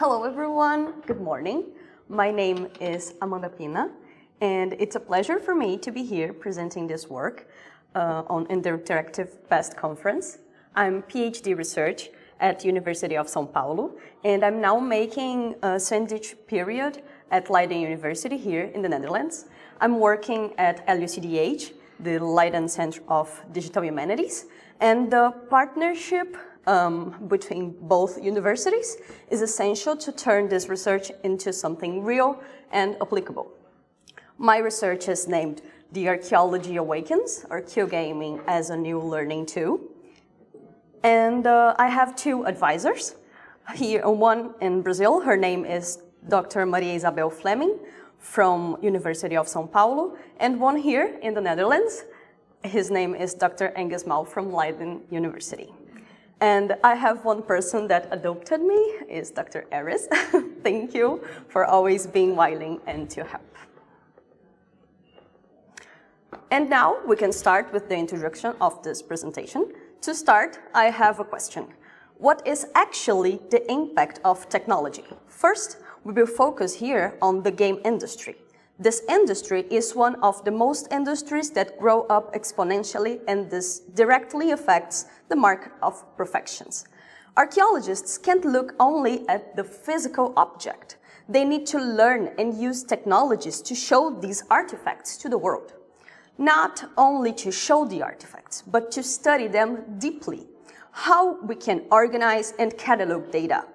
Hello everyone, good morning. My name is Amanda Pina, and it's a pleasure for me to be here presenting this work in the Interactive Past Conference. I'm PhD research at University of São Paulo, and I'm now making a sandwich period at Leiden University here in the Netherlands. I'm working at LUCDH, the Leiden Center of Digital Humanities, and the partnership between both universities is essential to turn this research into something real and applicable. My research is named the Archaeology Awakens, archaeogaming as a new learning tool. And I have two advisors. Here, one in Brazil, her name is Dr. Maria Isabel Fleming from University of São Paulo, and one here in the Netherlands, his name is Dr. Angus Mau from Leiden University. And I have one person that adopted me, is Dr. Aris. Thank you for always being willing and to help. And now we can start with the introduction of this presentation. To start, I have a question. What is actually the impact of technology? First, we will focus here on the game industry. This industry is one of the most industries that grow up exponentially, and this directly affects the market of professions. Archaeologists can't look only at the physical object. They need to learn and use technologies to show these artifacts to the world. Not only to show the artifacts, but to study them deeply. How we can organize and catalog data.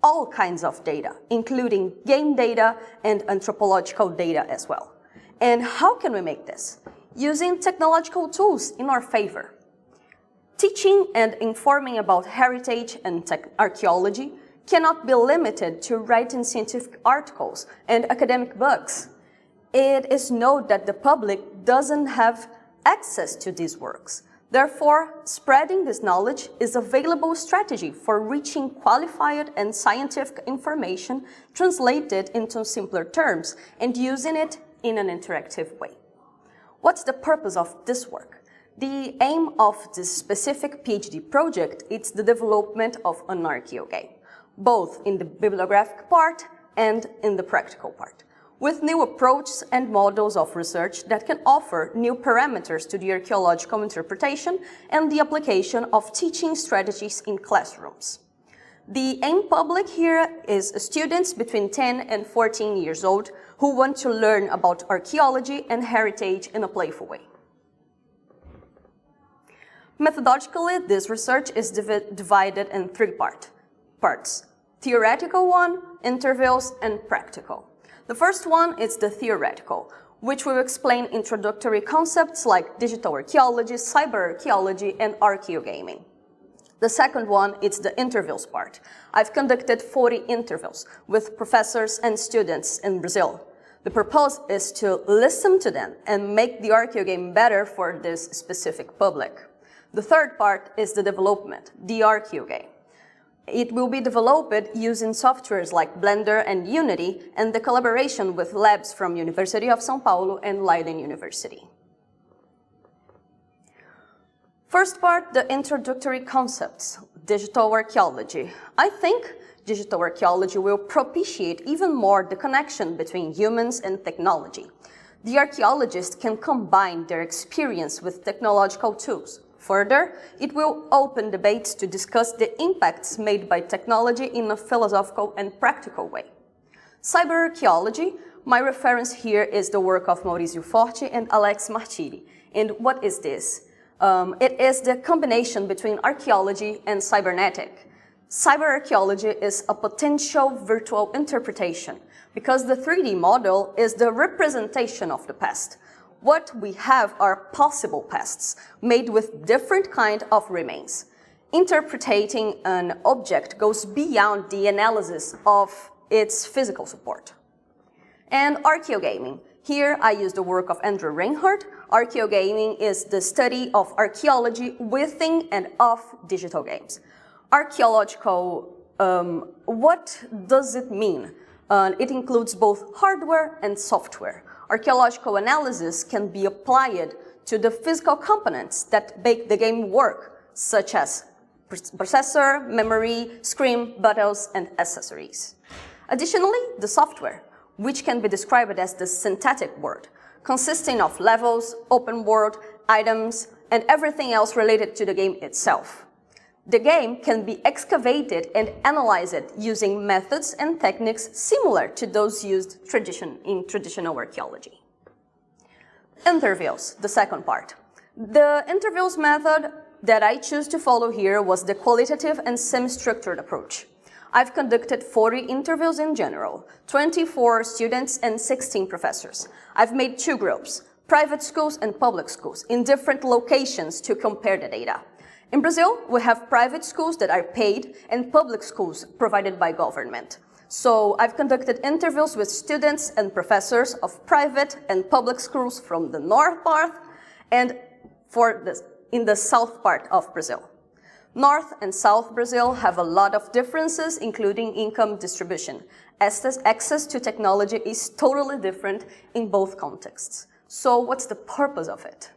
All kinds of data, including game data and anthropological data as well. And how can we make this? Using technological tools in our favor. Teaching and informing about heritage and archaeology cannot be limited to writing scientific articles and academic books. It is known that the public doesn't have access to these works. Therefore, spreading this knowledge is a available strategy for reaching qualified and scientific information translated into simpler terms and using it in an interactive way. What's the purpose of this work? The aim of this specific PhD project is the development of an archaeogame, both in the bibliographic part and in the practical part, with new approaches and models of research that can offer new parameters to the archaeological interpretation and the application of teaching strategies in classrooms. The aim public here is students between 10 and 14 years old who want to learn about archaeology and heritage in a playful way. Methodologically, this research is divided in three parts: theoretical one, intervals, and practical. The first one is the theoretical, which will explain introductory concepts like digital archaeology, cyber archaeology, and archaeogaming. The second one is the intervals part. I've conducted 40 intervals with professors and students in Brazil. The purpose is to listen to them and make the archaeogame better for this specific public. The third part is the development, the archaeogame. It will be developed using softwares like Blender and Unity and the collaboration with labs from University of São Paulo and Leiden University. First part, the introductory concepts, digital archaeology. I think digital archaeology will propitiate even more the connection between humans and technology. The archaeologists can combine their experience with technological tools. Further, it will open debates to discuss the impacts made by technology in a philosophical and practical way. Cyber archaeology, my reference here is the work of Maurizio Forti and Alex Martiri. And what is this? It is the combination between archaeology and cybernetic. Cyber archaeology is a potential virtual interpretation because the 3D model is the representation of the past. What we have are possible pasts made with different kind of remains. Interpreting an object goes beyond the analysis of its physical support. And archaeogaming. Here I use the work of Andrew Reinhardt. Archaeogaming is the study of archaeology within and of digital games. Archaeological, what does it mean? It includes both hardware and software. Archaeological analysis can be applied to the physical components that make the game work, such as processor, memory, screen, buttons, and accessories. Additionally, the software, which can be described as the synthetic world, consisting of levels, open world, items, and everything else related to the game itself. The game can be excavated and analyzed using methods and techniques similar to those used in traditional archaeology. Interviews, the second part. The interviews method that I choose to follow here was the qualitative and semi-structured approach. I've conducted 40 interviews in general, 24 students and 16 professors. I've made 2 groups, private schools and public schools, in different locations to compare the data. In Brazil, we have private schools that are paid and public schools provided by government. So I've conducted interviews with students and professors of private and public schools from the north part and in the south part of Brazil. North and South Brazil have a lot of differences, including income distribution. Access to technology is totally different in both contexts. So what's the purpose of it?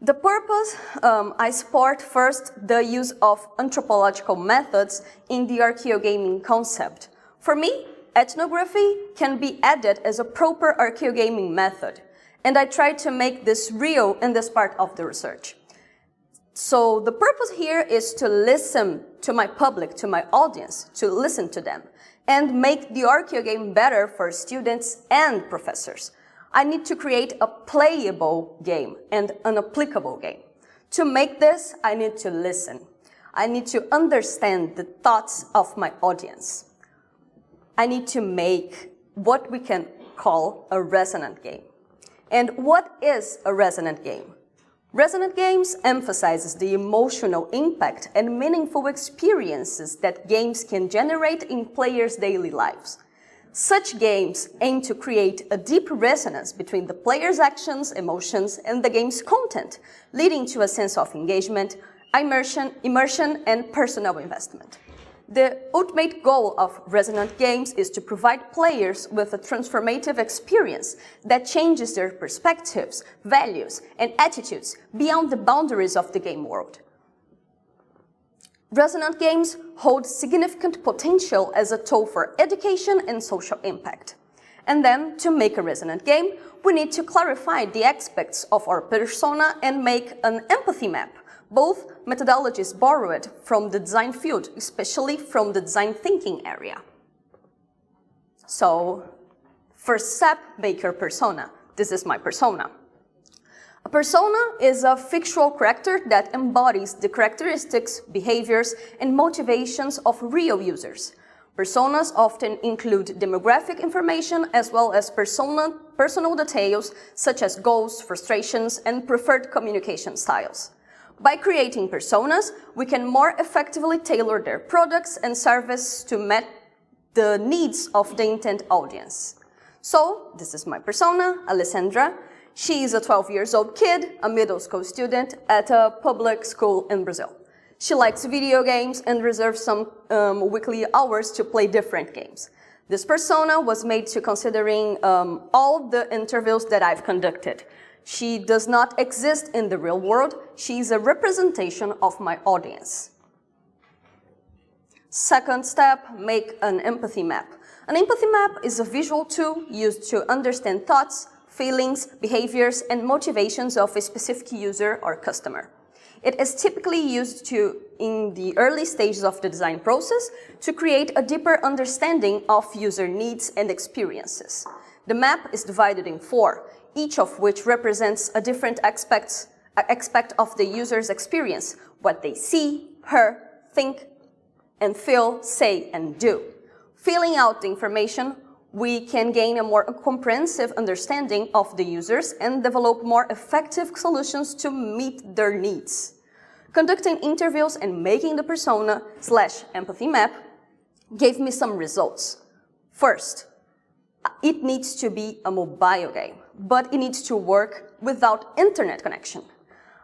The purpose, I support first the use of anthropological methods in the archaeogaming concept. For me, ethnography can be added as a proper archaeogaming method, and I try to make this real in this part of the research. So the purpose here is to listen to my public, to my audience, to listen to them, and make the archaeogame better for students and professors. I need to create a playable game and an applicable game. To make this, I need to listen. I need to understand the thoughts of my audience. I need to make what we can call a resonant game. And what is a resonant game? Resonant games emphasizes the emotional impact and meaningful experiences that games can generate in players' daily lives. Such games aim to create a deep resonance between the player's actions, emotions, and the game's content, leading to a sense of engagement, immersion, and personal investment. The ultimate goal of resonant games is to provide players with a transformative experience that changes their perspectives, values, and attitudes beyond the boundaries of the game world. Resonant games hold significant potential as a tool for education and social impact. And then, to make a resonant game, we need to clarify the aspects of our persona and make an empathy map. Both methodologies borrowed from the design field, especially from the design thinking area. So, first step, make your persona. This is my persona. A persona is a fictional character that embodies the characteristics, behaviors, and motivations of real users. Personas often include demographic information as well as personal details such as goals, frustrations, and preferred communication styles. By creating personas, we can more effectively tailor their products and services to meet the needs of the intent audience. So, this is my persona, Alessandra. She is a 12-year-old kid, a middle school student at a public school in Brazil. She likes video games and reserves some weekly hours to play different games. This persona was made to considering all the interviews that I've conducted. She does not exist in the real world. She is a representation of my audience. Second step, make an empathy map. An empathy map is a visual tool used to understand thoughts, feelings, behaviors, and motivations of a specific user or customer. It is typically used in the early stages of the design process to create a deeper understanding of user needs and experiences. The map is divided in 4, each of which represents a different aspect of the user's experience, what they see, hear, think, and feel, say, and do. Filling out the information, we can gain a more comprehensive understanding of the users and develop more effective solutions to meet their needs. Conducting interviews and making the persona/empathy map gave me some results. First, it needs to be a mobile game, but it needs to work without internet connection.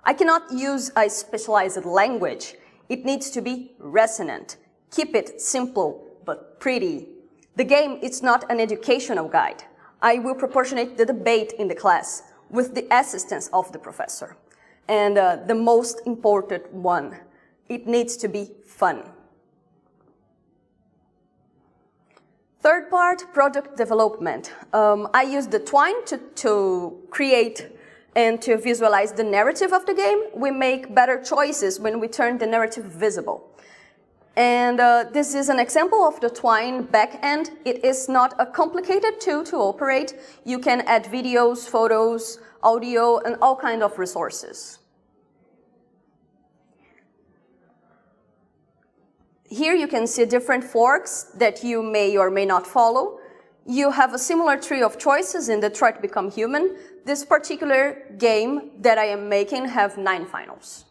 I cannot use a specialized language. It needs to be resonant. Keep it simple but pretty. The game is not an educational guide. I will proportionate the debate in the class with the assistance of the professor. And the most important one, it needs to be fun. Third part, product development. I use the Twine to create and to visualize the narrative of the game. We make better choices when we turn the narrative visible. And this is an example of the Twine backend. It is not a complicated tool to operate. You can add videos, photos, audio, and all kinds of resources. Here you can see different forks that you may or may not follow. You have a similar tree of choices in Detroit to Become Human. This particular game that I am making have 9 finals.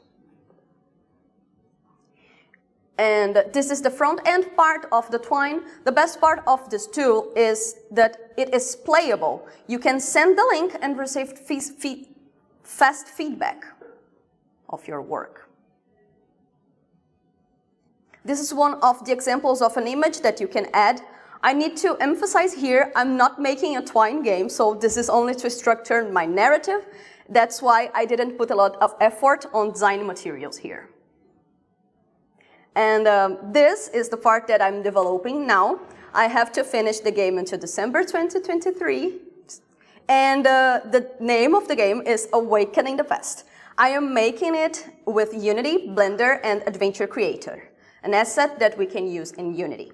And this is the front-end part of the Twine. The best part of this tool is that it is playable. You can send the link and receive fast feedback of your work. This is one of the examples of an image that you can add. I need to emphasize here, I'm not making a Twine game, so this is only to structure my narrative. That's why I didn't put a lot of effort on design materials here. And this is the part that I'm developing now. I have to finish the game until December 2023. And the name of the game is Awakening the Past. I am making it with Unity, Blender, and Adventure Creator, an asset that we can use in Unity.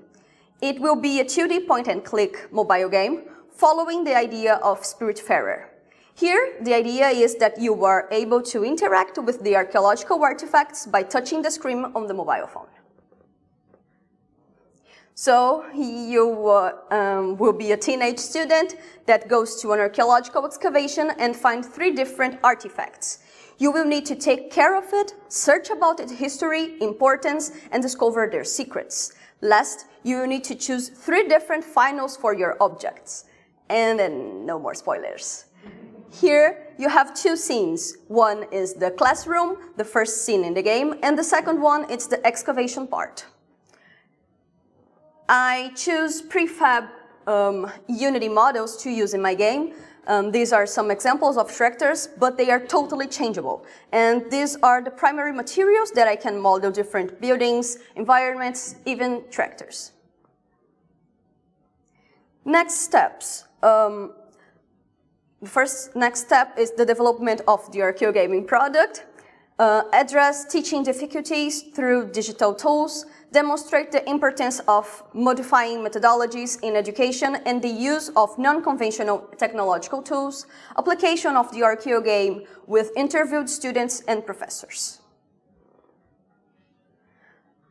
It will be a 2D point-and-click mobile game following the idea of Spiritfarer. Here, the idea is that you are able to interact with the archaeological artifacts by touching the screen on the mobile phone. So you will be a teenage student that goes to an archaeological excavation and finds 3 different artifacts. You will need to take care of it, search about its history, importance, and discover their secrets. Last, you will need to choose 3 different finals for your objects. And then no more spoilers. Here, you have 2 scenes. One is the classroom, the first scene in the game, and the second one is the excavation part. I choose prefab Unity models to use in my game. These are some examples of structures, but they are totally changeable. And these are the primary materials that I can model different buildings, environments, even tractors. Next steps. The next step is the development of the archaeogaming product. Address teaching difficulties through digital tools, demonstrate the importance of modifying methodologies in education and the use of non-conventional technological tools, application of the archaeogame with interviewed students and professors.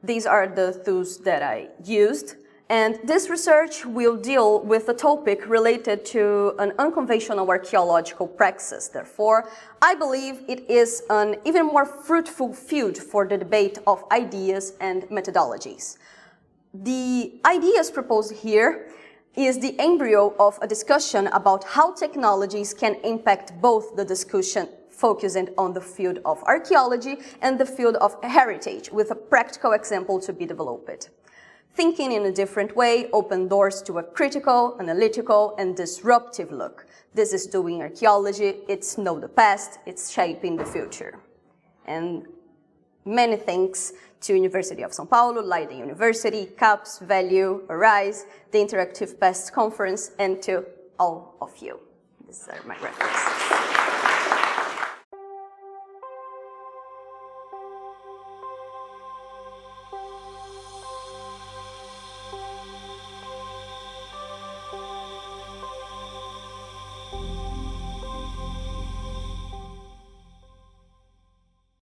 These are the tools that I used. And this research will deal with a topic related to an unconventional archaeological praxis. Therefore, I believe it is an even more fruitful field for the debate of ideas and methodologies. The ideas proposed here is the embryo of a discussion about how technologies can impact both the discussion focusing on the field of archaeology and the field of heritage, with a practical example to be developed. Thinking in a different way opened doors to a critical, analytical, and disruptive look. This is doing archaeology, it's know the past, it's shaping the future. And many thanks to University of São Paulo, Leiden University, CAPS, Value, Arise, the Interactive Past Conference, and to all of you. These are my references.